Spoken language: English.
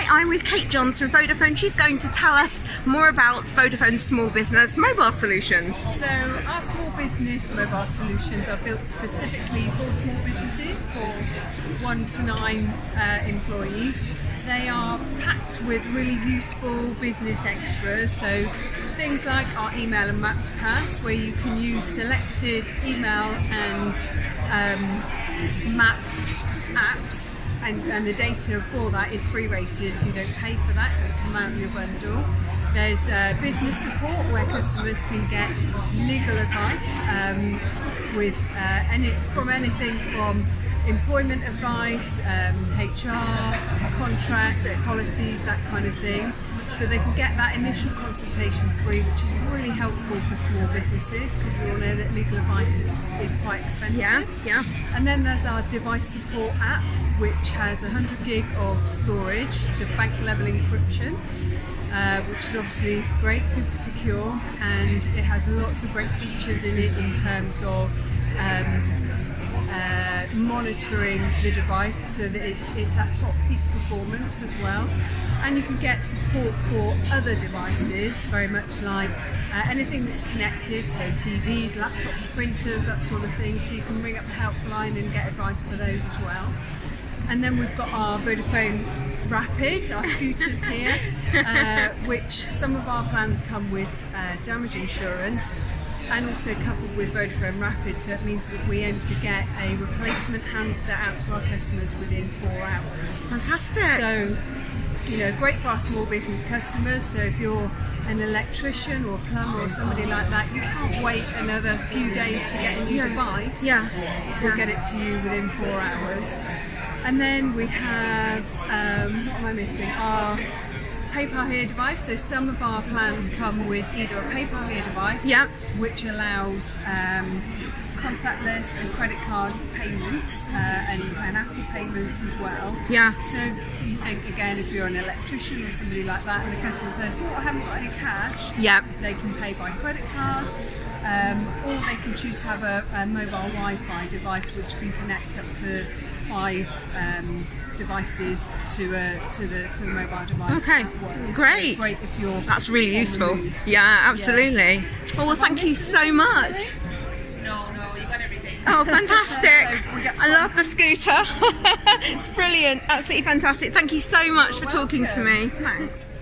Hi, I'm with Kate Johns from Vodafone. She's going to tell us more about Vodafone's small business mobile solutions. So our small business mobile solutions are built specifically for small businesses, for 1 to 9 employees. They are packed with really useful business extras, so things like our email and maps pass, where you can use selected email and map apps, and the data for that is free rated, so you don't pay for that, it doesn't come out of your bundle. There's business support where customers can get legal advice from anything from employment advice, HR, contracts, policies, that kind of thing. So they can get that initial consultation free, which is really helpful for small businesses, because we all know that legal advice is quite expensive. Yeah. And then there's our device support app, which has 100 gig of storage to bank level encryption, which is obviously great, super secure, and it has lots of great features in it in terms of monitoring the device so that it's at top peak performance as well. And you can get support for other devices, very much like anything that's connected, so TVs, laptops, printers, that sort of thing, so you can ring up the helpline and get advice for those as well. And then we've got our Vodafone Rapid, our scooters here, which some of our plans come with damage insurance, and also coupled with Vodafone Rapid, so it means that we aim to get a replacement handset out to our customers within 4 hours. Fantastic. So, you know, great for our small business customers. So if you're an electrician or a plumber or somebody like that, you can't wait another few days to get a new device. We'll get it to you within 4 hours. And then we have, what am I missing? Our pay-per-hear device. So some of our plans come with either a pay-per-hear device, which allows contactless and credit card payments and Apple payments as well. So you think, again, if you're an electrician or somebody like that and the customer says, oh, I haven't got any cash, they can pay by credit card, or they can choose to have a mobile Wi-Fi device which can connect up to 5 devices to the mobile device. Okay, great. So great if you're That's really useful. Yeah, absolutely. Oh, well, thank you so much. No, you got everything. Oh, fantastic. I love the scooter. It's brilliant. Absolutely fantastic. Thank you so much for talking to me. Thanks.